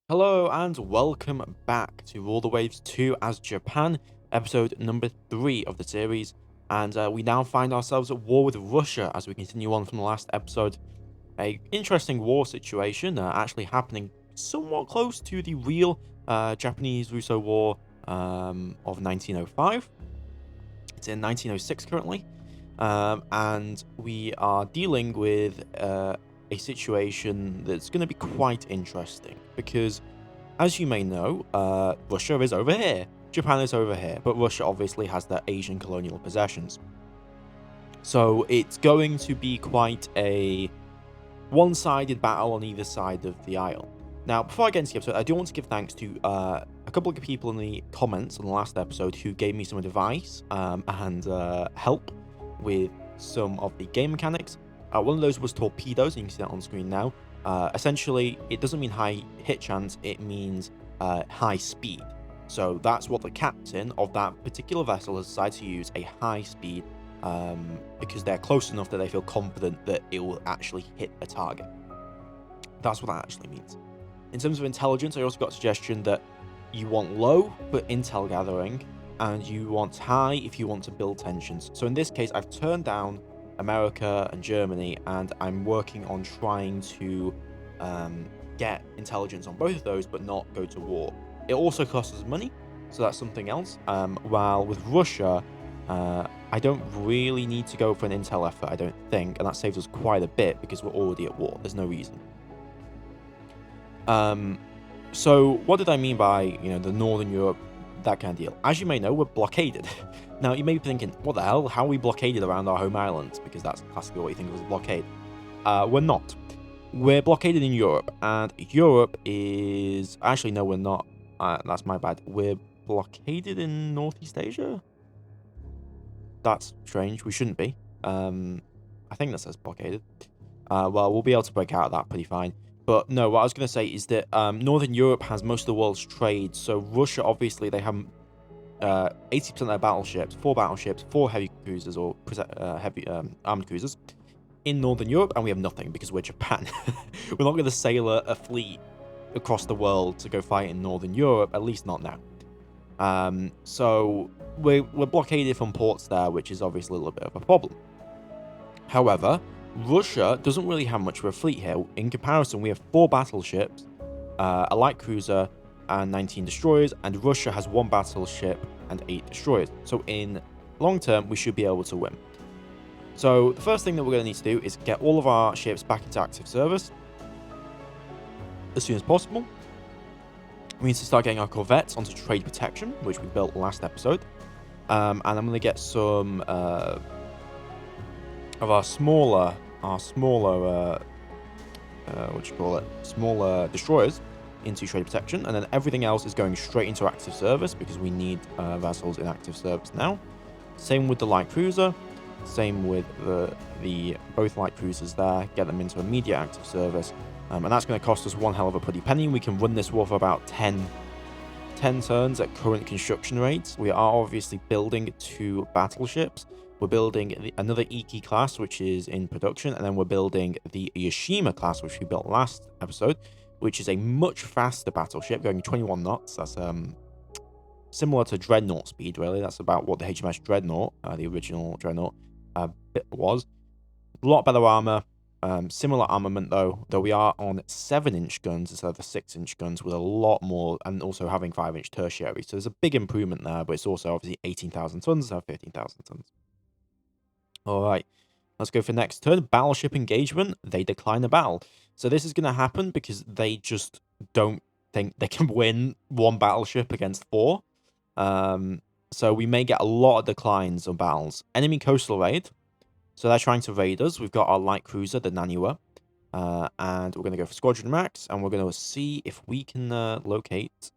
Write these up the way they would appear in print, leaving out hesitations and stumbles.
Hello and welcome back to All the Waves 2 as Japan, episode number 3 of the series. And we now find ourselves at war with Russia as we continue on from the last episode. A interesting war situation actually happening somewhat close to the real Japanese-Russo War of 1905. It's in 1906 currently. And we are dealing with a situation that's going to be quite interesting because, as you may know, Russia is over here, Japan is over here, but Russia obviously has their Asian colonial possessions. So it's going to be quite a one-sided battle on either side of the aisle. Now, before I get into the episode, I do want to give thanks to a couple of people in the comments on the last episode who gave me some advice and help with some of the game mechanics. One of those was torpedoes, and you can see that on screen now. Essentially, it doesn't mean high hit chance, it means high speed. So that's what the captain of that particular vessel has decided to use, a high speed, because they're close enough that they feel confident that it will actually hit a target. That's what that actually means. In terms of intelligence, I also got a suggestion that you want low for intel gathering, and you want high if you want to build tensions. So in this case, I've turned down America and Germany, and I'm working on trying to get intelligence on both of those, but not go to war. It also costs us money, so that's something else. While with Russia, I don't really need to go for an intel effort, I don't think, and that saves us quite a bit because we're already at war. There's no reason. So what did I mean by, the Northern Europe, that kind of deal? As you may know, we're blockaded. Now, you may be thinking, what the hell? How are we blockaded around our home islands? Because that's classically what you think of as a blockade. We're not. We're blockaded in Europe, and Europe is... Actually, no, we're not. That's my bad. We're blockaded in Northeast Asia? That's strange. We shouldn't be. I think that says blockaded. Well, we'll be able to break out of that pretty fine. But no, what I was going to say is that Northern Europe has most of the world's trade. So Russia, obviously, they have 80% of their battleships, 4 heavy cruisers or heavy armed cruisers in Northern Europe, and we have nothing because we're Japan. We're not going to sail a fleet across the world to go fight in Northern Europe, at least not now. So we're blockaded from ports there, which is obviously a little bit of a problem. However, Russia doesn't really have much of a fleet here. In comparison, we have 4 battleships, a light cruiser, and 19 destroyers, and Russia has 1 battleship and 8 destroyers. So in long term, we should be able to win. So the first thing that we're going to need to do is get all of our ships back into active service as soon as possible. We need to start getting our corvettes onto trade protection, which we built last episode. And I'm going to get some of our smaller smaller destroyers into trade protection, and then everything else is going straight into active service because we need vessels in active service now. Same with the light cruiser, same with the both light cruisers there, get them into immediate active service, and that's going to cost us one hell of a pretty penny. We can run this war for about 10 turns at current construction rates. We are obviously building 2 battleships. We're building another Iki class, which is in production, and then we're building the Yashima class, which we built last episode, which is a much faster battleship, going 21 knots. That's similar to Dreadnought speed, really. That's about what the HMS Dreadnought, the original Dreadnought, was. A lot better armor, similar armament, though we are on 7-inch guns instead of the 6-inch guns with a lot more, and also having 5-inch tertiary. So there's a big improvement there, but it's also obviously 18,000 tons instead of 15,000 tons. All right, let's go for next turn. Battleship engagement. They decline a battle. So this is going to happen because they just don't think they can win 1 battleship against 4. So we may get a lot of declines of battles. Enemy coastal raid. So they're trying to raid us. We've got our light cruiser, the Naniwa. And we're going to go for Squadron Max. And we're going to see if we can locate,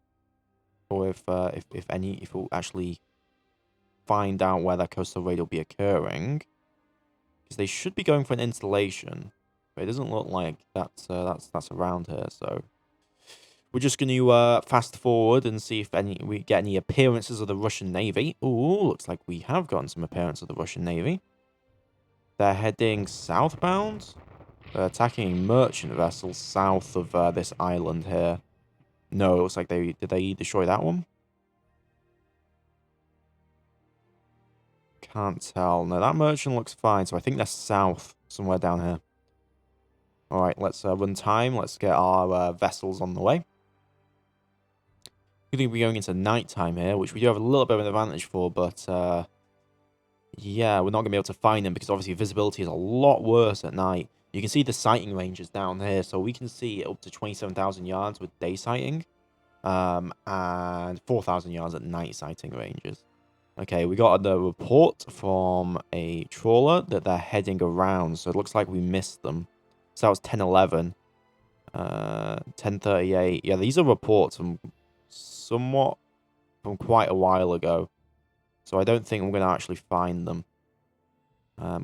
or if we'll actually find out where that coastal raid will be occurring. Because they should be going for an installation, but it doesn't look like that's around here. So we're just going to fast forward and see if we get any appearances of the Russian Navy. Ooh, looks like we have gotten some appearance of the Russian Navy. They're heading southbound. They're attacking merchant vessels south of this island here. No, it looks like did they destroy that one? Can't tell. No, that merchant looks fine, so I think they're south, somewhere down here. Alright, let's run time. Let's get our vessels on the way. We're going to be going into nighttime here, which we do have a little bit of an advantage for, but yeah, we're not going to be able to find them because obviously visibility is a lot worse at night. You can see the sighting ranges down here, so we can see up to 27,000 yards with day sighting, and 4,000 yards at night sighting ranges. Okay, we got the report from a trawler that they're heading around, so it looks like we missed them. So that was 10:11, 10:38. Yeah, these are reports from quite a while ago. So I don't think we're going to actually find them.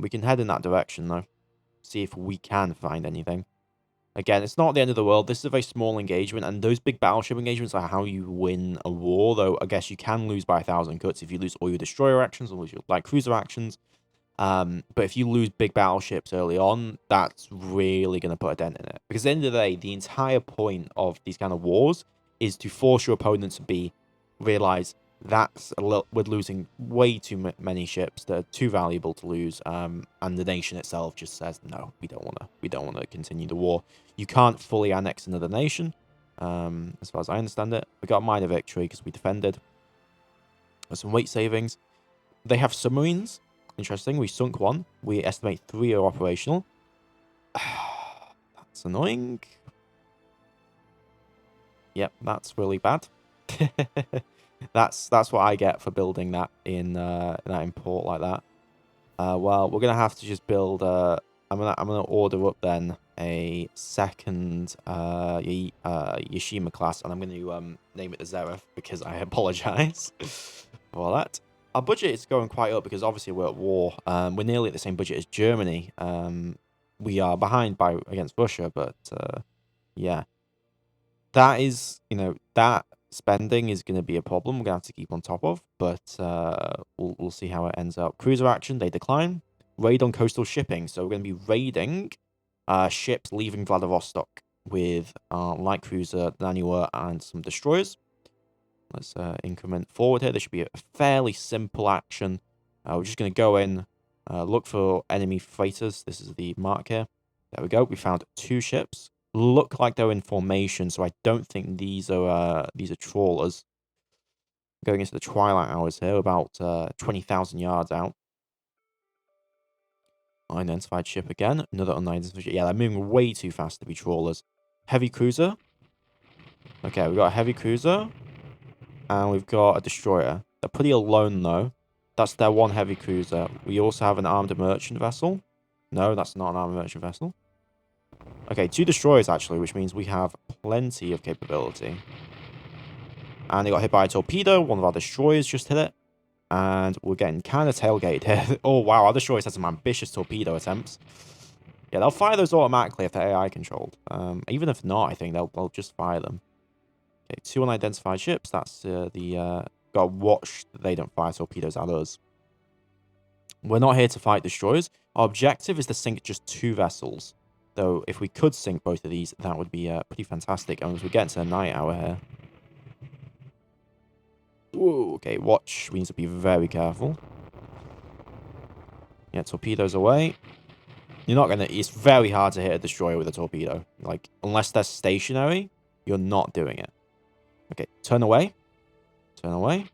We can head in that direction, though. See if we can find anything. Again, it's not the end of the world. This is a very small engagement, and those big battleship engagements are how you win a war, though I guess you can lose by 1,000 cuts if you lose all your destroyer actions or lose your light cruiser actions. But if you lose big battleships early on, that's really going to put a dent in it. Because at the end of the day, the entire point of these kind of wars is to force your opponent to realize we're losing way too many ships that are too valuable to lose, and the nation itself just says no, we don't want to continue the war. You can't fully annex another nation, as far as I understand it. We got a minor victory because we defended. There's some weight savings. They have submarines. Interesting. We sunk one. We estimate 3 are operational. That's annoying. Yep, that's really bad. That's what I get for building that in port like that. Well, we're gonna have to just build. I'm gonna order up then a second Yashima class, and I'm gonna name it the Zereth because I apologize for that. Our budget is going quite up because obviously we're at war. We're nearly at the same budget as Germany. We are behind against Russia, but yeah, that is that spending is going to be a problem. We're going to have to keep on top of, but we'll see how it ends up. Cruiser action, they decline. Raid on coastal shipping. So we're going to be raiding ships leaving Vladivostok with light cruiser, Nanua, and some destroyers. Let's increment forward here. This should be a fairly simple action. We're just going to go in, look for enemy freighters. This is the mark here. There we go. We found 2 ships. Look like they're in formation, so I don't think these are trawlers. Going into the twilight hours here, about 20,000 yards out. Unidentified ship again. Another unidentified ship. Yeah, they're moving way too fast to be trawlers. Heavy cruiser. Okay, we've got a heavy cruiser. And we've got a destroyer. They're pretty alone, though. That's their one heavy cruiser. We also have an armed merchant vessel. No, that's not an armed merchant vessel. Okay, 2 destroyers, actually, which means we have plenty of capability. And they got hit by a torpedo. One of our destroyers just hit it. And we're getting kind of tailgated here. Oh, wow. Our destroyers had some ambitious torpedo attempts. Yeah, they'll fire those automatically if they're AI controlled. Even if not, I think they'll just fire them. Okay, 2 unidentified ships. That's got to watch that they don't fire torpedoes at us. We're not here to fight destroyers. Our objective is to sink just 2 vessels. Though, if we could sink both of these, that would be pretty fantastic. And as we get into the night hour here. Whoa, okay, watch. We need to be very careful. Yeah, torpedoes away. You're not going to... It's very hard to hit a destroyer with a torpedo. Like, unless they're stationary, you're not doing it. Okay, turn away. Turn away.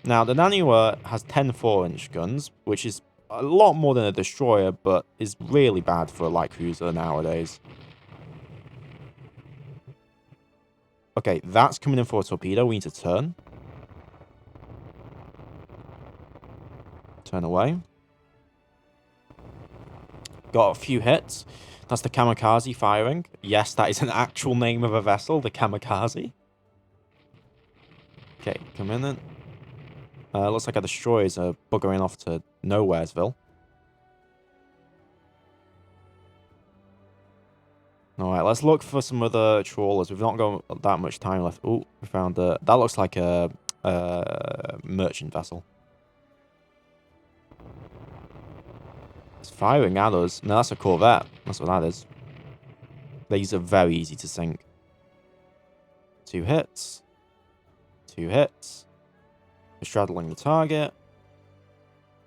Now, the Nanua has 10 4-inch guns, which is a lot more than a destroyer, but is really bad for a light cruiser nowadays. Okay, that's coming in for a torpedo. We need to turn. Turn away. Got a few hits. That's the Kamikaze firing. Yes, that is an actual name of a vessel, the Kamikaze. Okay, come in then. Looks like our destroyers are buggering off to Nowheresville. Alright, let's look for some other trawlers. We've not got that much time left. Oh, we found that looks like a merchant vessel. It's firing at us. No, that's a corvette. That's what that is. These are very easy to sink. 2 hits. 2 hits. We're straddling the target.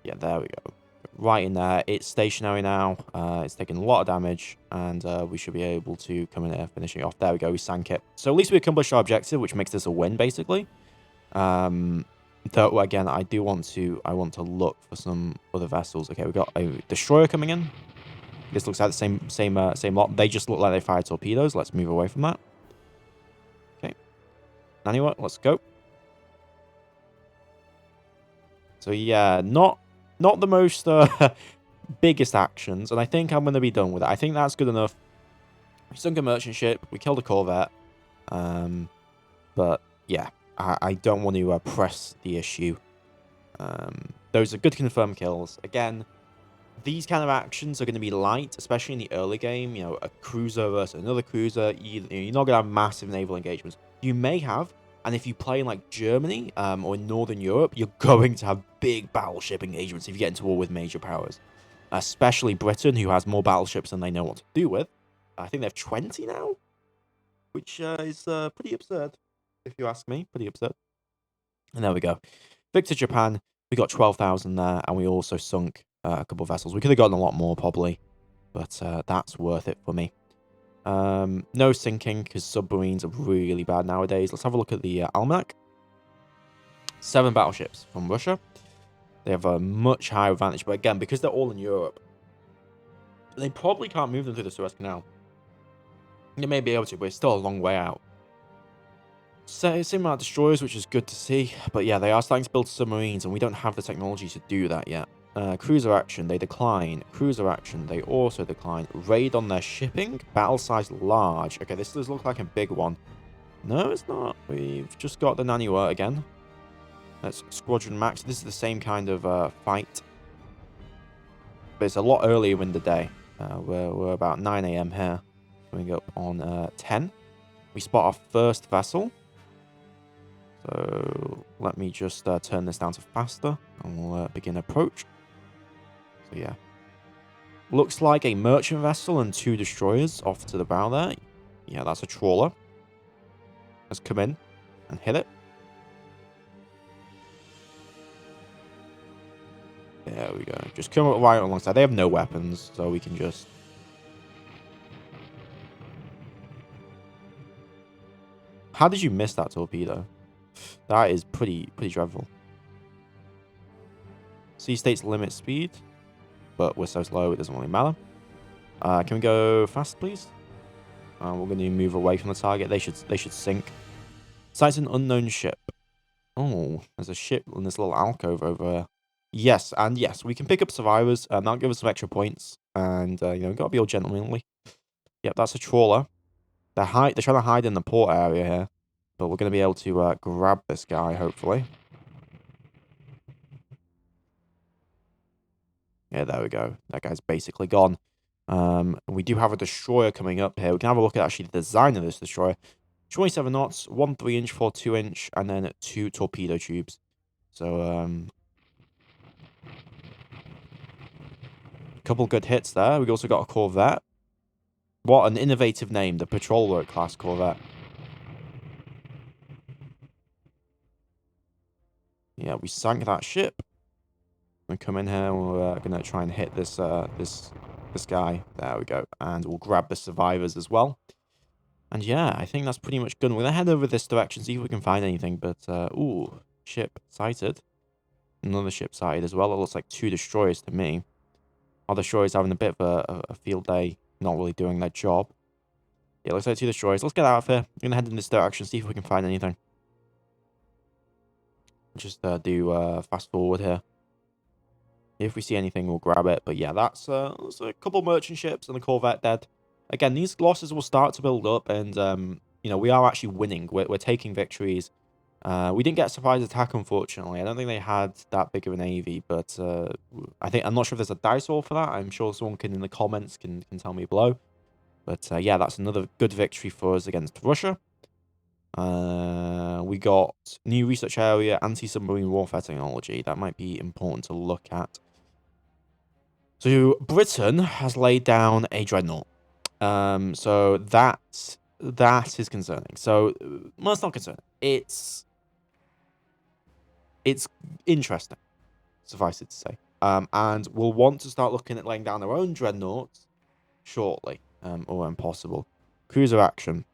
Yeah, there we go. Right in there. It's stationary now. It's taking a lot of damage, and we should be able to come in here, finishing it off. There we go. We sank it. So at least we accomplished our objective, which makes this a win, basically. Though again, I want to look for some other vessels. Okay, we got a destroyer coming in. This looks like the same lot. They just look like they fire torpedoes. Let's move away from that. Okay. Anyway, let's go. So yeah, not the most biggest actions, and I think I'm going to be done with it. I think that's good enough. We sunk a merchant ship. We killed a corvette. But yeah, I don't want to press the issue. Those are good confirmed kills. Again, these kind of actions are going to be light, especially in the early game. You know, a cruiser versus another cruiser. You're not going to have massive naval engagements. You may have, and if you play in like Germany or in Northern Europe, you're going to have big battleship engagements if you get into war with major powers. Especially Britain, who has more battleships than they know what to do with. I think they have 20 now, which is pretty absurd, if you ask me. Pretty absurd. And there we go. Victor Japan, we got 12,000 there, and we also sunk a couple of vessels. We could have gotten a lot more, probably, but that's worth it for me. No sinking, because submarines are really bad nowadays. Let's have a look at the almanac. 7 battleships from Russia. They have a much higher advantage, but again, because they're all in Europe, they probably can't move them through the Suez Canal. They may be able to, but it's still a long way out. Same amount of destroyers, which is good to see. But yeah, they are starting to build submarines, and we don't have the technology to do that yet. Cruiser action, they decline. Cruiser action, they also decline. Raid on their shipping. Battle size large. Okay, this does look like a big one. No, it's not. We've just got the Naniwa again. That's Squadron Max. This is the same kind of fight. But it's a lot earlier in the day. We're about 9 AM here. Coming up on 10. We spot our first vessel. So let me just turn this down to faster. And we'll begin approach. So yeah. Looks like a merchant vessel and 2 destroyers off to the bow there. Yeah, that's a trawler. Let's come in and hit it. There we go. Just come up right alongside. They have no weapons, so we can just... How did you miss that torpedo? That is pretty dreadful. Sea states limit speed, but we're so slow it doesn't really matter. Can we go fast, please? We're going to move away from the target. They should sink. Sights an unknown ship. Oh, there's a ship in this little alcove over there. Yes, and yes, we can pick up survivors, and that'll give us some extra points. And you know, we've got to be all gentlemanly. Yep, that's a trawler. They're trying to hide in the port area here, but we're going to be able to grab this guy, hopefully. Yeah, there we go. That guy's basically gone. We do have a destroyer coming up here. We can have a look at actually the design of this destroyer. 27 knots, 1 3-inch, 4 2-inch, and then 2 torpedo tubes. So, couple good hits there. We also got a corvette. What an innovative name, the Patrol Work class corvette. Yeah, we sank that ship. We come in here and we're going to try and hit this this guy. There we go. And we'll grab the survivors as well. And yeah, I think that's pretty much good. We're going to head over this direction, see if we can find anything. But, ooh, ship sighted. Another ship sighted as well. It looks like 2 destroyers to me. Our destroyers having a bit of a field day, not really doing their job. Yeah, looks like 2 destroyers. Let's get out of here. We're going to head in this direction, see if we can find anything. Just do fast forward here. If we see anything, we'll grab it. But yeah, that's a couple merchant ships and a corvette dead. Again, these losses will start to build up, and you know, we are actually winning. We're taking victories. We didn't get a surprise attack, unfortunately. I don't think they had that big of a navy, but I'm not sure if there's a dice roll for that. I'm sure someone can in the comments can tell me below. But yeah, that's another good victory for us against Russia. We got new research area, anti-submarine warfare technology. That might be important to look at. So Britain has laid down a dreadnought. So that that is concerning. So, well, it's not concerning. It's interesting, suffice it to say. And we'll want to start looking at laying down our own dreadnoughts shortly, or when possible. Cruiser action.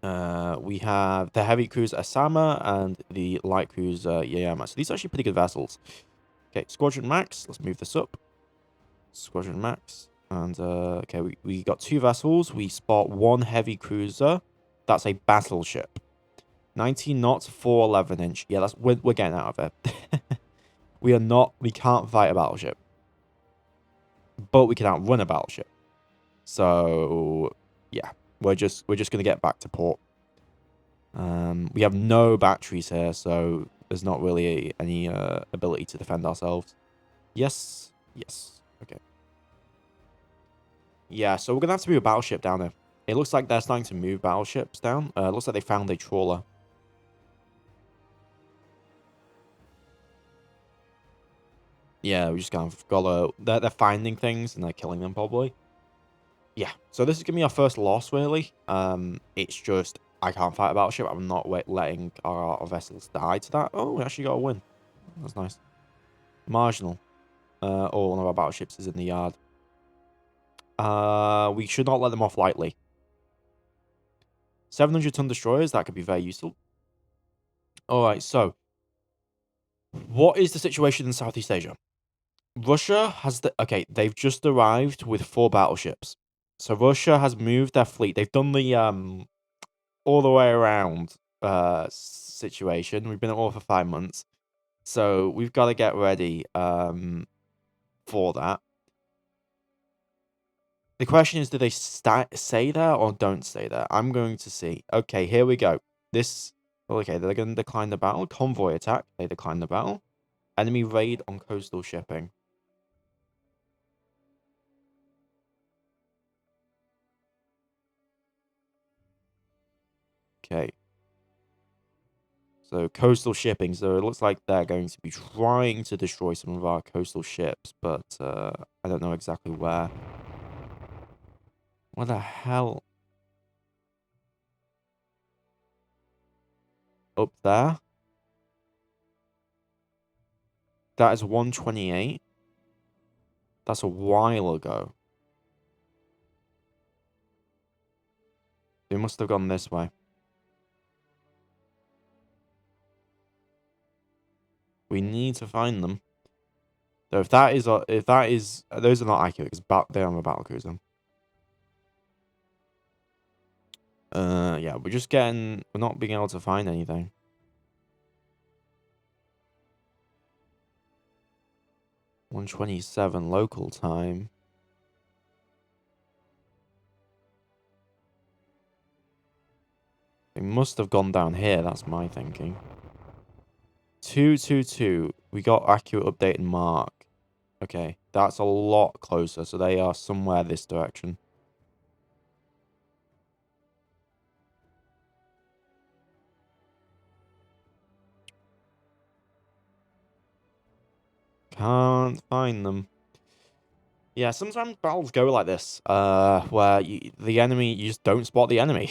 We have the heavy cruiser Asama and the light cruiser Yayama. So these are actually pretty good vessels. Okay, Squadron Max. Let's move this up. Squadron Max. And, okay, we got 2 vessels. We spot 1 heavy cruiser. That's a battleship. 19 knots, 411 inch. Yeah, we're getting out of it. We can't fight a battleship. But we can outrun a battleship. So, yeah, we're just gonna get back to port. We have no batteries here, so there's not really any ability to defend ourselves. Yes. Okay. Yeah, so we're gonna have to move a battleship down here. It looks like they're starting to move battleships down. It looks like they found a trawler. Yeah, we just kind of gotta... They're finding things and they're killing them, probably. Yeah, so this is gonna be our first loss, really. It's just... I can't fight a battleship. I'm not letting our vessels die to that. Oh, we actually got a win. That's nice. Marginal. Oh, one of our battleships is in the yard. We should not let them off lightly. 700-ton destroyers, that could be very useful. Alright, so... What is the situation in Southeast Asia? Russia has okay, they've just arrived with 4 battleships. So Russia has moved their fleet. They've done the all the way around situation. We've been at war for 5 months. So we've got to get ready for that. The question is, do they stay there or don't stay there? I'm going to see. Okay, here we go. Okay, they're going to decline the battle. Convoy attack. They decline the battle. Enemy raid on coastal shipping. Okay. So, coastal shipping. So, it looks like they're going to be trying to destroy some of our coastal ships, but I don't know exactly where. What the hell? Up there? That is 128. That's a while ago. They must have gone this way. We need to find them. So if that is, those are not accurate because they're on a battle cruiser. Yeah, we're not being able to find anything. $127 local time. They must have gone down here, that's my thinking. 222. We got accurate update in mark. Okay, that's a lot closer, so they are somewhere this direction. Can't find them. Yeah, sometimes battles go like this, where the enemy, you just don't spot the enemy.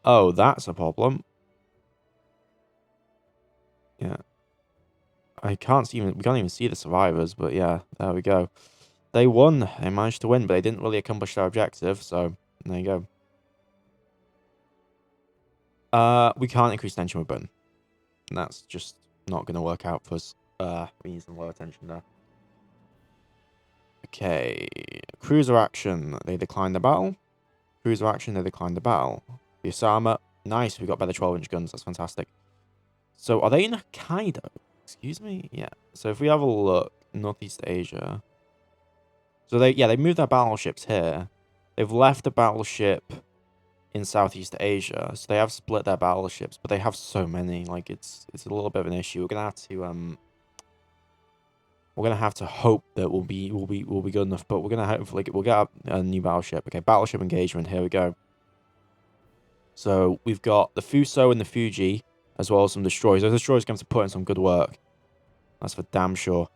Oh, that's a problem. Yeah. We can't even see the survivors, but yeah, there we go. They won. They managed to win, but they didn't really accomplish their objective, so there you go. We can't increase tension with button. That's just not gonna work out for us. We need some lower tension there. Okay. Cruiser action. They declined the battle. Cruiser action. They declined the battle. The Osama. Nice. We got better 12-inch guns. That's fantastic. So, are they in Hokkaido? Excuse me? Yeah. So, if we have a look, Northeast Asia. So, they moved their battleships here. They've left a battleship in Southeast Asia. So, they have split their battleships, but they have so many. Like, it's a little bit of an issue. We're gonna have to hope that we'll be good enough, but we're gonna hopefully we'll get a new battleship. Okay, battleship engagement. Here we go. So we've got the Fuso and the Fuji, as well as some destroyers. Those destroyers are going to put in some good work. That's for damn sure.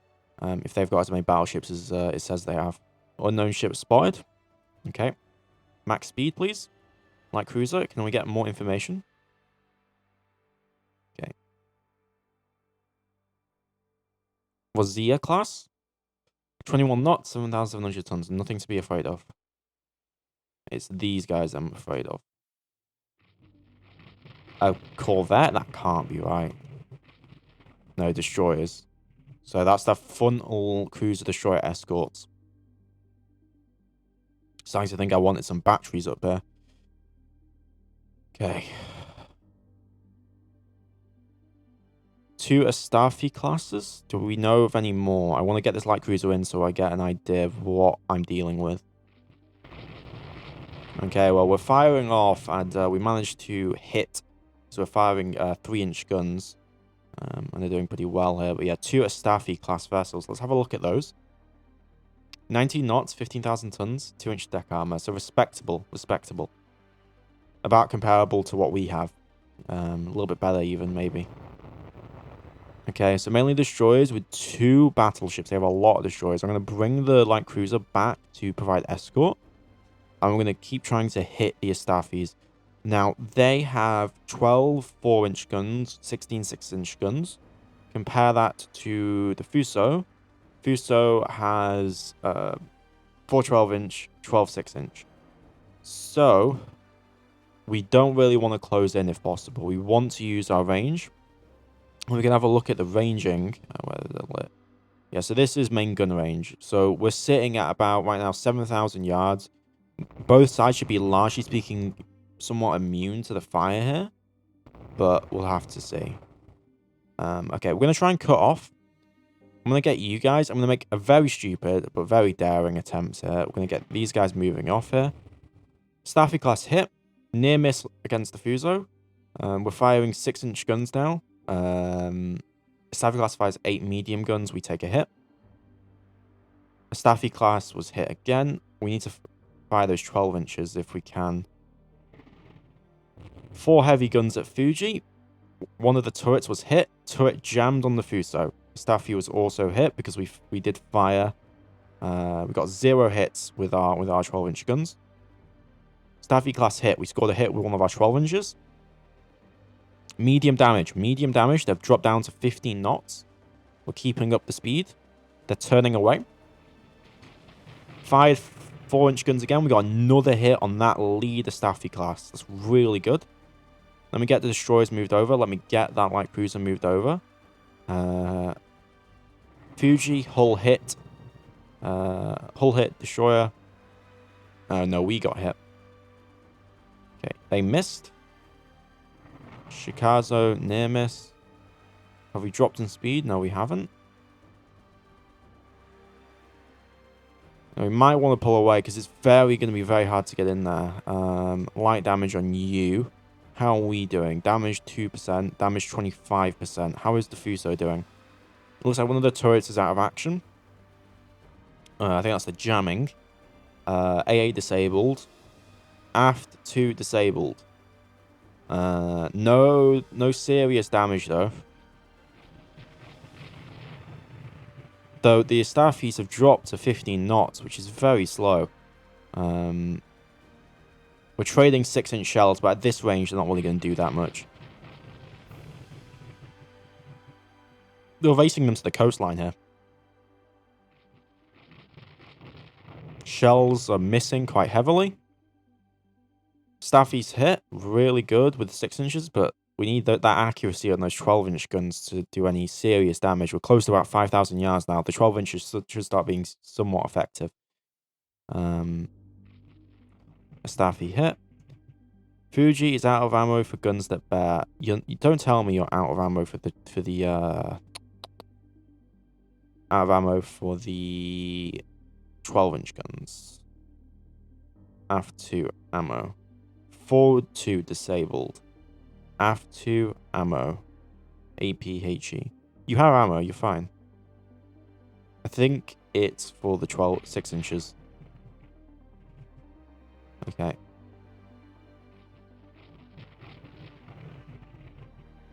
If they've got as many battleships as it says they have. Unknown ship spotted. Okay. Max speed, please. Light cruiser. Can we get more information? Okay. Wazia class. 21 knots, 7,700 tons. Nothing to be afraid of. It's these guys I'm afraid of. A corvette? That can't be right. No, destroyers. So that's the frontal cruiser destroyer escorts. Starting to think I wanted some batteries up there. Okay. 2 Astafi classes. Do we know of any more? I want to get this light cruiser in so I get an idea of what I'm dealing with. Okay, well, we're firing off and we managed to hit. So we're firing 3-inch guns. And they're doing pretty well here. But yeah, 2 Astafi class vessels. Let's have a look at those. 19 knots, 15,000 tons, 2-inch deck armor. So respectable, respectable. About comparable to what we have. A little bit better even, maybe. Okay, so mainly destroyers with 2 battleships. They have a lot of destroyers. I'm going to bring the light cruiser back to provide escort. I'm going to keep trying to hit the Astafis. Now, they have 12 4-inch guns, 16 6-inch guns. Compare that to the Fuso. Fuso has 4 12-inch, 12 6-inch. So, we don't really want to close in if possible. We want to use our range. We can have a look at the ranging. Where is it lit? Yeah, so this is main gun range. So we're sitting at about, right now, 7,000 yards. Both sides should be, largely speaking, somewhat immune to the fire here. But we'll have to see. Okay, we're going to try and cut off. I'm going to get you guys. I'm going to make a very stupid but very daring attempt here. We're going to get these guys moving off here. Staffy class hit. Near miss against the Fuso. We're firing 6-inch guns now. Staffy class fires 8 medium guns. We take a hit. A Staffy class was hit again. We need to fire those 12 inches if we can. 4 heavy guns at Fuji. One of the turrets was hit. Turret jammed on the Fuso. Staffy was also hit because we did fire. We got 0 hits with our 12-inch guns. Staffy class hit. We scored a hit with one of our 12 inches. Medium damage. Medium damage. They've dropped down to 15 knots. We're keeping up the speed. They're turning away. Fired 4-inch guns again. We got another hit on that lead Staffy class. That's really good. Let me get the destroyers moved over. Let me get that light cruiser moved over. Fuji, hull hit. Hull hit, destroyer. No, we got hit. Okay, they missed. Shikazo, near miss. Have we dropped in speed? No, we haven't. Now, we might want to pull away because it's going to be very hard to get in there. Light damage on you. How are we doing? Damage 2%, damage 25%. How is the Fuso doing? It looks like one of the turrets is out of action. I think that's the jamming. AA disabled. Aft 2 disabled. No serious damage though. Though the Astafis have dropped to 15 knots, which is very slow. We're trading 6-inch shells, but at this range, they're not really going to do that much. They're racing them to the coastline here. Shells are missing quite heavily. Staffy's hit really good with 6 inches, but we need that accuracy on those 12-inch guns to do any serious damage. We're close to about 5,000 yards now. The 12 inches should start being somewhat effective. A Staffy hit. Fuji is out of ammo for guns that bear. You don't tell me you're out of ammo for the out of ammo for the 12-inch guns. Aft 2 ammo. Forward 2 disabled. Aft 2 ammo. APHE. You have ammo, you're fine. I think it's for the 6 inches. Okay.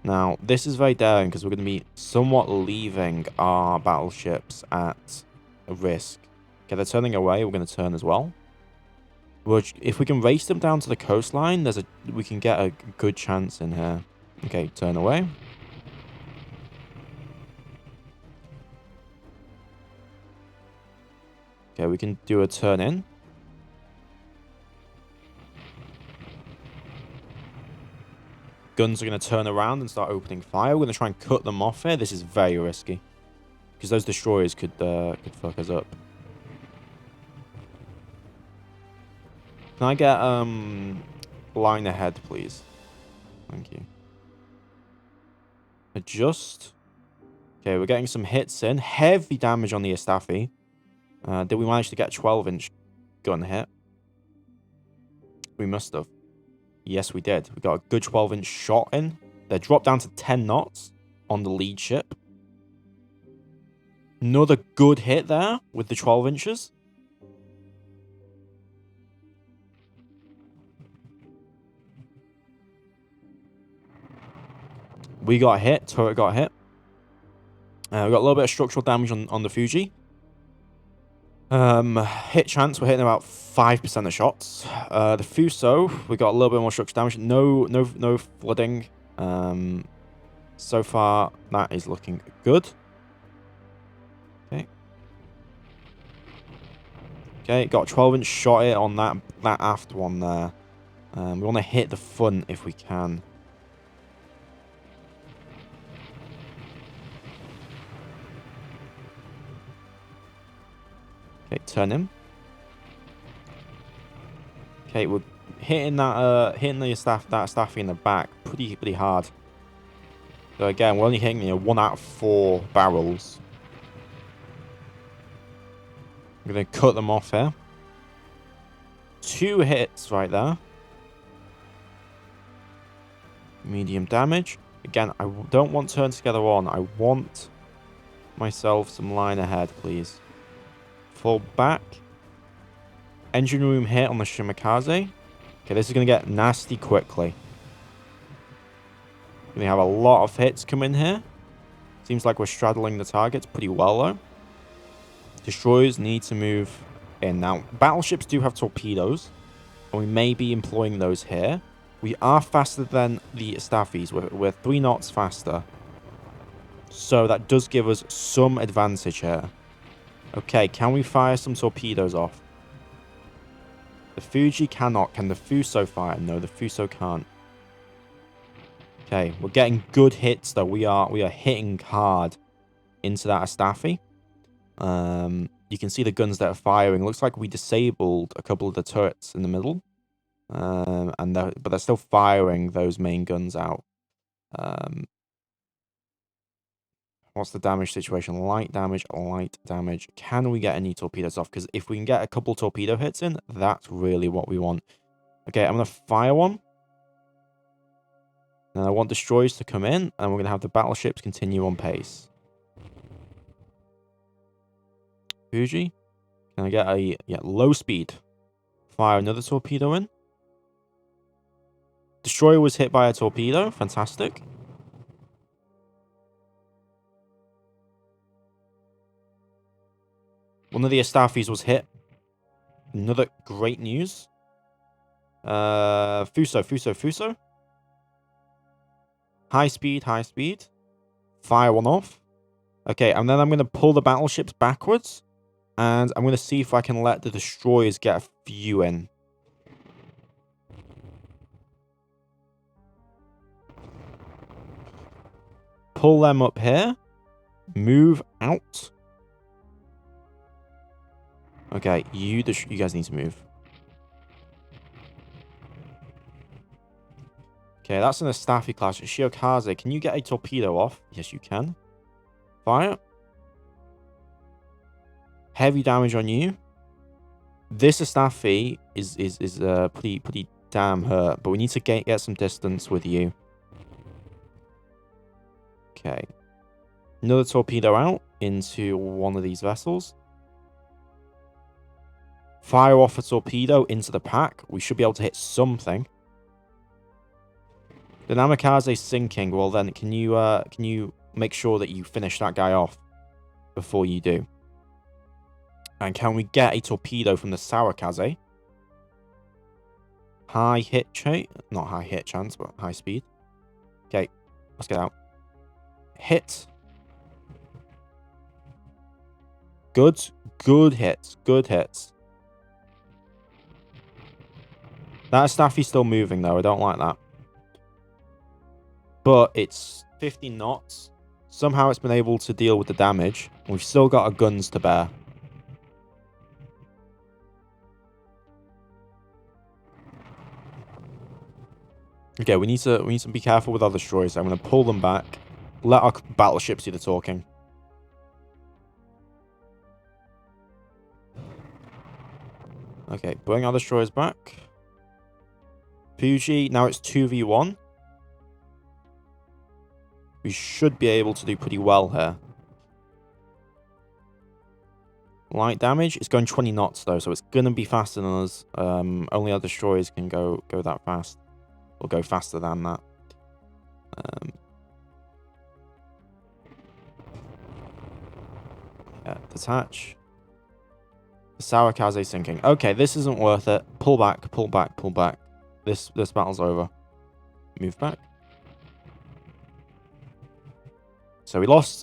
Now, this is very daring because we're going to be somewhat leaving our battleships at a risk. Okay, they're turning away. We're going to turn as well. Which, if we can race them down to the coastline, we can get a good chance in here. Okay, turn away. Okay, we can do a turn in. Guns are going to turn around and start opening fire. We're going to try and cut them off here. This is very risky. Because those destroyers could fuck us up. Can I get line ahead, please? Thank you. Adjust. Okay, we're getting some hits in. Heavy damage on the Astafi. Did we manage to get a 12-inch gun hit? We must have. Yes, we did. We got a good 12-inch shot in. They dropped down to 10 knots on the lead ship. Another good hit there with the 12 inches. We got hit. Turret got hit. We got a little bit of structural damage on the Fuji. Hit chance, we're hitting about 5% of shots. The Fuso, we got a little bit more structural damage. No flooding. So far, that is looking good. Okay, got a 12-inch shot hit on that aft one there. We want to hit the front if we can. Okay, turn him. Okay, we're hitting the staffy in the back pretty hard. So again, we're only hitting 1 out of 4 barrels. I'm gonna cut them off here. 2 hits right there. Medium damage. Again, I don't want turn together on. I want myself some line ahead, please. Fall back. Engine room hit on the Shimakaze. Okay, this is going to get nasty quickly. We have a lot of hits come in here. Seems like we're straddling the targets pretty well, though. Destroyers need to move in. Now, battleships do have torpedoes, and we may be employing those here. We are faster than the Staffys. We're 3 knots faster. So that does give us some advantage here. Okay, can we fire some torpedoes off? The Fuji cannot. Can the Fuso fire? No, the Fuso can't. Okay, we're getting good hits though. We are hitting hard into that Astafi. You can see the guns that are firing. Looks like we disabled a couple of the turrets in the middle. But they're still firing those main guns out. What's the damage situation? Light damage, light damage. Can we get any torpedoes off? Because if we can get a couple torpedo hits in, that's really what we want. Okay, I'm going to fire one. And I want destroyers to come in, and we're going to have the battleships continue on pace. Fuji, can I get a low speed? Fire another torpedo in. Destroyer was hit by a torpedo. Fantastic. One of the Astafis was hit. Another great news. Fuso. High speed. Fire one off. Okay, and then I'm going to pull the battleships backwards. And I'm going to see if I can let the destroyers get a few in. Pull them up here. Move out. Okay, you guys need to move. Okay, that's an Astafi class. Shiokaze, can you get a torpedo off? Yes, you can. Fire. Heavy damage on you. This Astafi is pretty damn hurt, but we need to get some distance with you. Okay. Another torpedo out into one of these vessels. Fire off a torpedo into the pack. We should be able to hit something. The Namikaze is sinking. Well, then, can you make sure that you finish that guy off before you do? And can we get a torpedo from the Sawakaze? high hit rate. Not high hit chance, but high speed. Okay, let's get out. Hit. Good hits. Good hits. That staffy's still moving, though. I don't like that. But it's 50 knots. Somehow it's been able to deal with the damage. We've still got our guns to bear. Okay, we need to be careful with our destroyers. I'm going to pull them back. Let our battleships do the talking. Okay, bring our destroyers back. Fuji, now it's 2v1. We should be able to do pretty well here. Light damage. It's going 20 knots, though, so it's going to be faster than us. Only our destroyers can go that fast. Or go faster than that. Yeah, detach. The Sawakaze sinking. Okay, this isn't worth it. Pull back, pull back, pull back. This battle's over. Move back. So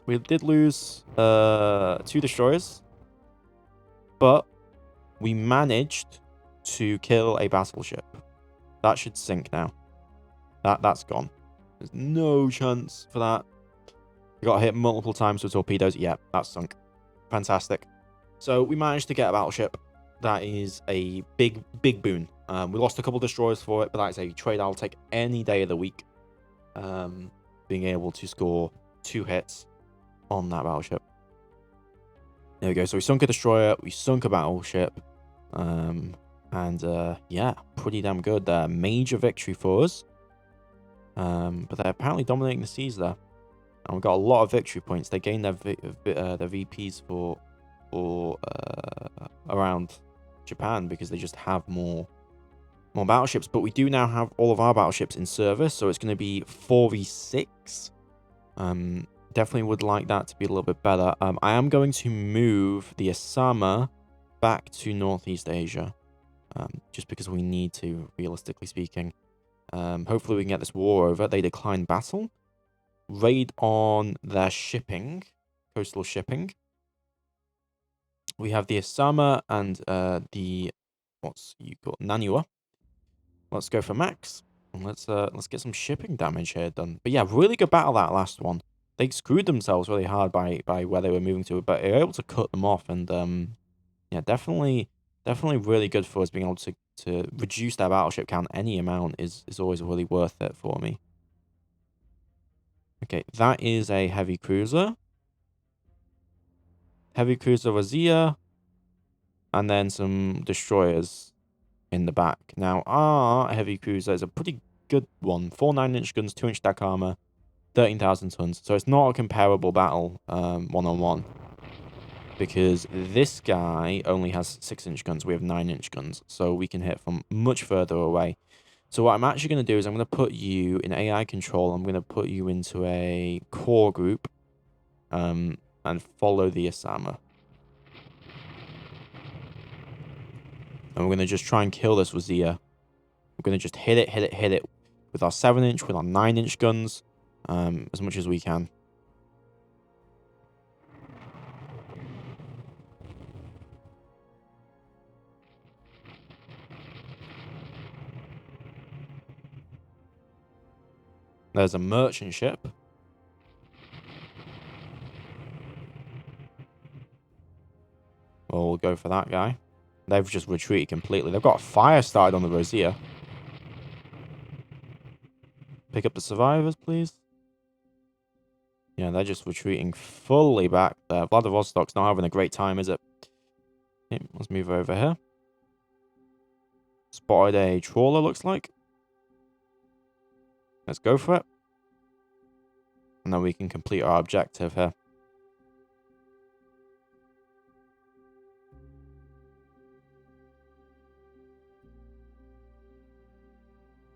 we did lose 2 destroyers. But we managed to kill a battleship. That should sink now. That's gone. There's no chance for that. We got hit multiple times with torpedoes. Yeah, that's sunk. Fantastic. So we managed to get a battleship. That is a big boon. We lost a couple destroyers for it, but that is a trade I'll take any day of the week. Being able to score 2 hits on that battleship. There we go. So we sunk a destroyer. We sunk a battleship. Yeah, pretty damn good. Major victory for us. But they're apparently dominating the seas there. And we've got a lot of victory points. They gained their VPs for around Japan because they just have more battleships. But we do now have all of our battleships in service, so it's going to be 4v6. Definitely would like that to be a little bit better. I am going to move the Osama back to Northeast Asia, just because we need to, realistically speaking. Hopefully we can get this war over. They declined battle. Raid on their shipping, coastal shipping. We have the Osama and the Naniwa. Let's go for max. And let's get some shipping damage here done. But yeah, really good battle that last one. They screwed themselves really hard by where they were moving to, but they were able to cut them off. And yeah, definitely really good for us being able to reduce their battleship count. Any amount is always really worth it for me. Okay, that is a heavy cruiser. Heavy cruiser Razia. And then some destroyers in the back. Now, our heavy cruiser is a pretty good one. 4 9-inch guns, 2-inch deck armor, 13,000 tons. So it's not a comparable battle one-on-one. Because this guy only has 6-inch guns. We have 9-inch guns. So we can hit from much further away. So what I'm actually going to do is I'm going to put you in AI control. I'm going to put you into a core group. And follow the Osama. And we're going to just try and kill this Wazir. We're going to just hit it with our 7-inch, with our 9-inch guns, as much as we can. There's a merchant ship. Well, we'll go for that guy. They've just retreated completely. They've got a fire started on the Rosier. Pick up the survivors, please. Yeah, they're just retreating fully back there. Vladivostok's not having a great time, is it? Okay, let's move over here. Spotted a trawler, looks like. Let's go for it. And then we can complete our objective here.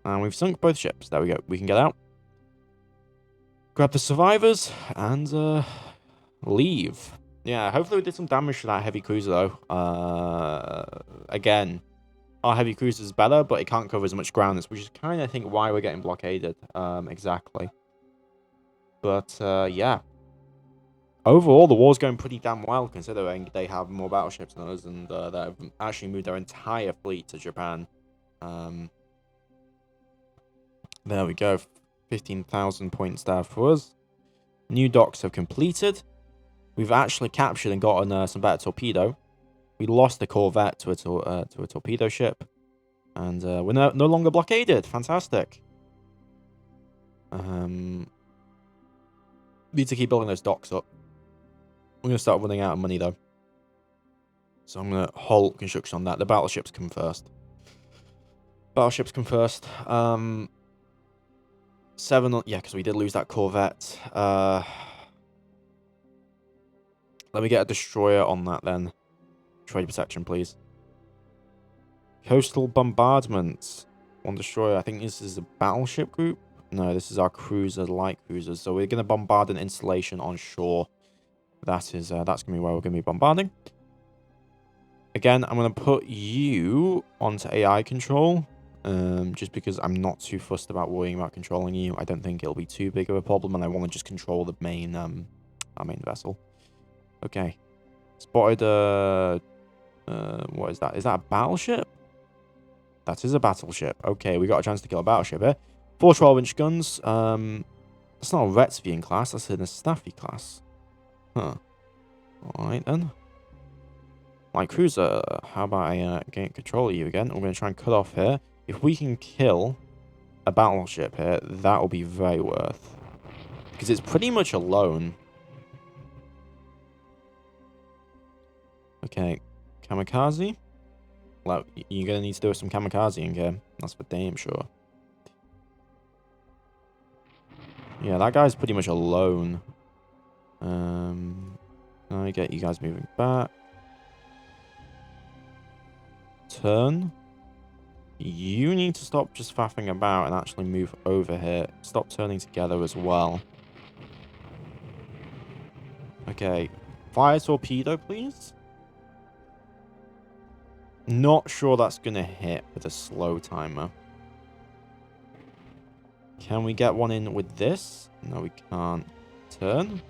And we've sunk both ships. There we go. We can get out. Grab the survivors and leave. Yeah, hopefully we did some damage to that heavy cruiser, though. Again, our heavy cruiser is better, but it can't cover as much ground, which is kind of, I think, why we're getting blockaded. Exactly. But, yeah. Overall, the war's going pretty damn well, considering they have more battleships than us, and they've actually moved their entire fleet to Japan. There we go. 15,000 points there for us. New docks have completed. We've actually captured and gotten some better torpedo. We lost the corvette to a torpedo ship. And we're no longer blockaded. Fantastic. Need to keep building those docks up. We're going to start running out of money, though. So I'm going to halt construction on that. The battleships come first. Battleships come first. 7... Yeah, because we did lose that corvette. Let me get a destroyer on that, then. Trade protection, please. Coastal bombardment. One destroyer. I think this is a battleship group. No, this is our cruiser, light cruisers. So we're going to bombard an installation on shore. That's going to be where we're going to be bombarding. Again, I'm going to put you onto AI control. Just because I'm not too fussed about worrying about controlling you. I don't think it'll be too big of a problem, and I want to just control the main, our main vessel. Okay. Spotted, what is that? Is that a battleship? That is a battleship. Okay, we got a chance to kill a battleship here. 4 12-inch guns. That's not a Retvian class. That's in a Staffy class. Huh. Alright, then. Light cruiser. How about I gain control of you again? We're going to try and cut off here. If we can kill a battleship here, that will be very worth. Because it's pretty much alone. Okay. Kamikaze. Well, you're going to need to do some kamikazing here. That's for damn sure. Yeah, that guy's pretty much alone. I get you guys moving back. Turn. You need to stop just faffing about and actually move over here. Stop turning together as well. Okay. Fire torpedo, please. Not sure that's going to hit with a slow timer. Can we get one in with this? No, we can't. Turn.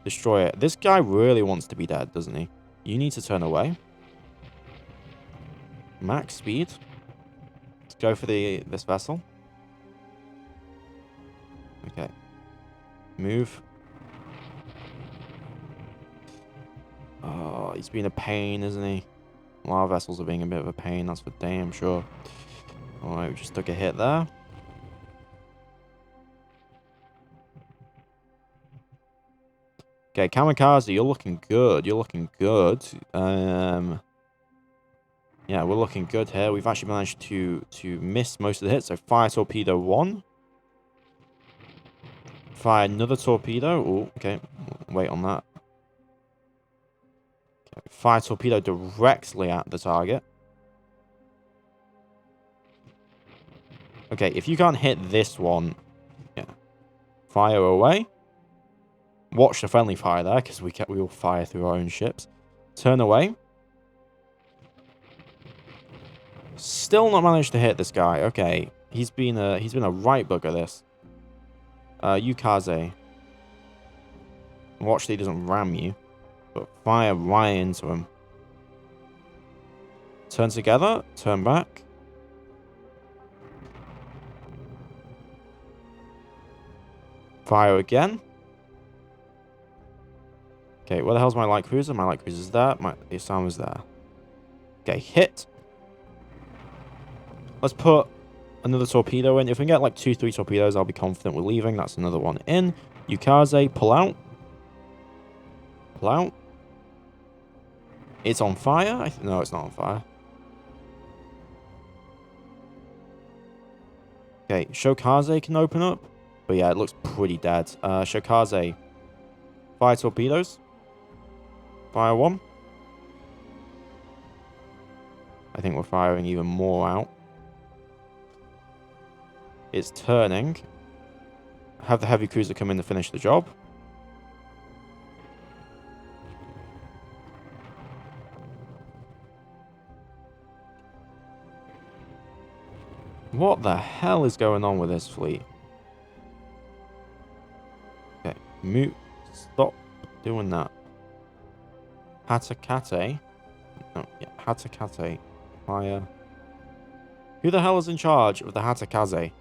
Destroy it. This guy really wants to be dead, doesn't he? You need to turn away. Max speed. Let's go for this vessel. Okay. Move. Oh, he's being a pain, isn't he? A lot of vessels are being a bit of a pain, that's for damn sure. Alright, we just took a hit there. Okay, Kamikaze, you're looking good. You're looking good. Yeah, we're looking good here. We've actually managed to miss most of the hits. So fire torpedo 1. Fire another torpedo. Oh, okay. Wait on that. Okay. Fire torpedo directly at the target. Okay, if you can't hit this one, yeah. Fire away. Watch the friendly fire there, because we will fire through our own ships. Turn away. Still not managed to hit this guy. Okay, he's been a right bugger. This. Yukaze. Watch that he doesn't ram you, but fire right into him. Turn together. Turn back. Fire again. Okay, where the hell's my light cruiser? My light cruiser's there. My Isama's there. Okay, hit. Let's put another torpedo in. If we can get like 2-3 torpedoes, I'll be confident we're leaving. That's another one in. Yukaze, pull out. Pull out. It's on fire? No, it's not on fire. Okay, Shokaze can open up. But yeah, it looks pretty dead. Shokaze. Fire torpedoes. Fire 1. I think we're firing even more out. It's turning. Have the heavy cruiser come in to finish the job. What the hell is going on with this fleet? Okay, stop doing that. Hatakate. No, yeah, Hatakate. Fire. Who the hell is in charge of the Hatakaze?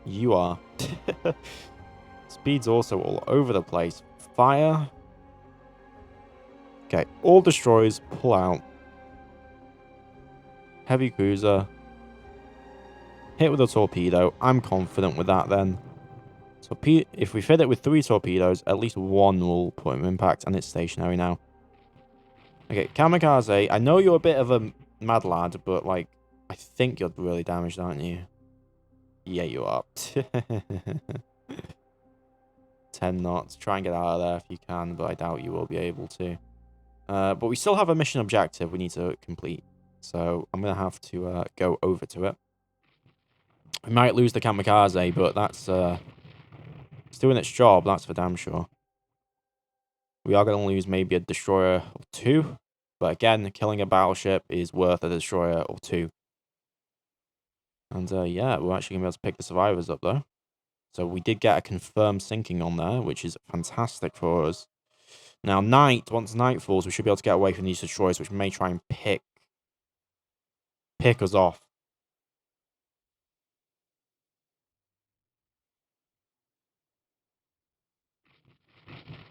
You are. Speed's also all over the place. Fire. Okay, all destroyers pull out. Heavy cruiser. Hit with a torpedo. I'm confident with that then. So if we fit it with 3 torpedoes, at least 1 will put him impact, and it's stationary now. Okay, Kamikaze. I know you're a bit of a mad lad, but like, I think you're really damaged, aren't you? Yeah, you are. 10 knots. Try and get out of there if you can, but I doubt you will be able to. But we still have a mission objective we need to complete. So I'm going to have to go over to it. We might lose the Kamikaze, but that's it's doing its job, that's for damn sure. We are going to lose maybe a destroyer or 2. But again, killing a battleship is worth a destroyer or 2. And yeah, we're actually going to be able to pick the survivors up though. So we did get a confirmed sinking on there, which is fantastic for us. Now, once night falls, we should be able to get away from these destroyers, which may try and pick us off.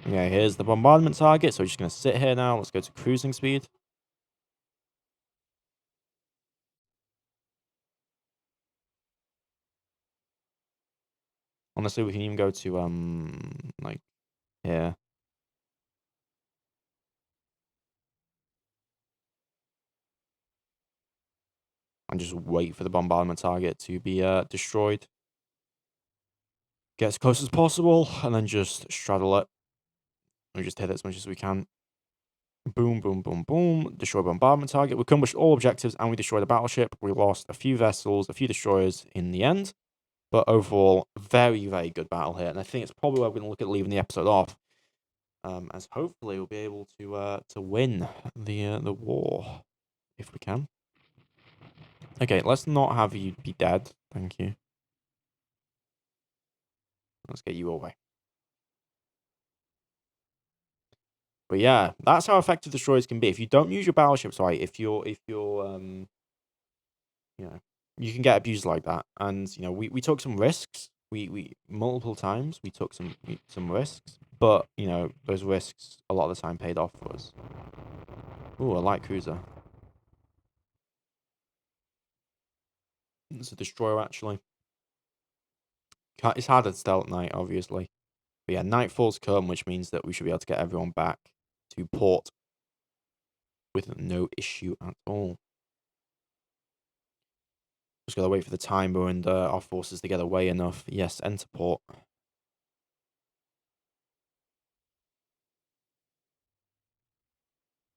Okay, here's the bombardment target. So we're just going to sit here now. Let's go to cruising speed. Honestly, we can even go to, like, here. And just wait for the bombardment target to be destroyed. Get as close as possible, and then just straddle it. We just hit it as much as we can. Boom, boom, boom, boom. Destroy bombardment target. We accomplished all objectives, and we destroyed the battleship. We lost a few vessels, a few destroyers in the end. But overall, very, very good battle here. And I think it's probably where we're going to look at leaving the episode off. As hopefully we'll be able to win the war, if we can. Okay, let's not have you be dead. Thank you. Let's get you away. But yeah, that's how effective destroyers can be. If you don't use your battleships right, if you're you know, you can get abused like that. And you know, we took some risks. We multiple times we took some risks, but you know, those risks a lot of the time paid off for us. Ooh, a light cruiser. It's a destroyer actually. It's harder to stealth at night, obviously. But yeah, nightfall's come, which means that we should be able to get everyone back to port with no issue at all. Just gotta wait for the timer and our forces to get away enough. Yes, enter port.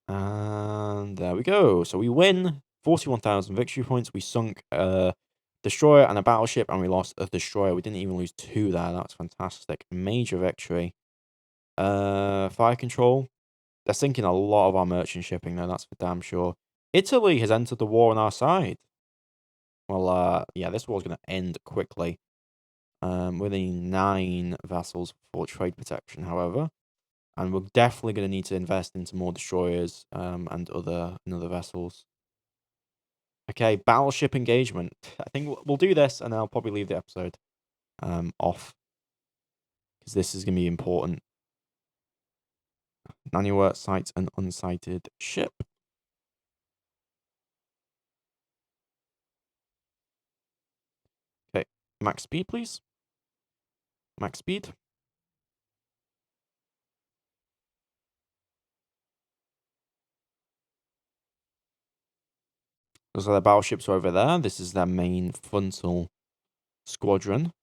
And there we go. So we win 41,000 victory points. We sunk a destroyer and a battleship, and we lost a destroyer. We didn't even lose 2 there. That's fantastic. Major victory. Fire control. They're sinking a lot of our merchant shipping though, that's for damn sure. Italy has entered the war on our side. Well, yeah, this war's going to end quickly. We need 9 vessels for trade protection, however. And we're definitely going to need to invest into more destroyers and other vessels. Okay, battleship engagement. I think we'll do this, and I'll probably leave the episode off. Because this is going to be important. Nanua sights an unsighted ship. Okay, max speed, please. Max speed. So the battleships are over there. This is their main frontal squadron.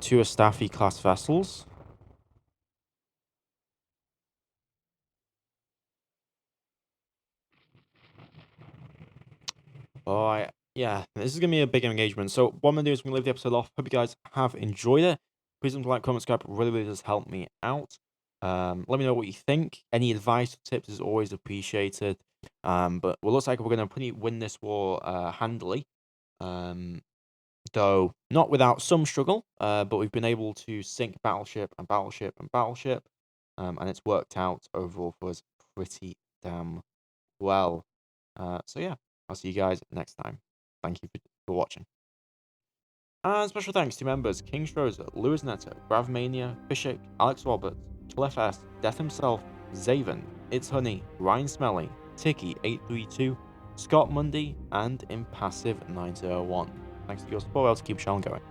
2 Astafi class vessels. Oh, yeah, this is going to be a big engagement. So what I'm going to do is I'm going to leave the episode off. Hope you guys have enjoyed it. Please don't like, comment, subscribe. Really, really does help me out. Let me know what you think. Any advice or tips is always appreciated. But it looks like we're going to win this war handily. Though not without some struggle, but we've been able to sink Battleship and Battleship and Battleship, and it's worked out overall for us pretty damn well. So yeah, I'll see you guys next time. Thank you for watching. And special thanks to members King Strozer, Lewis Neto, Gravmania, Fishik, Alex Roberts, Cliff S, Death himself, Zaven, It's Honey, Ryan Smelly, Tiki832, Scott Mundy, and Impassive901. Thanks to your support, I'll keep the channel going.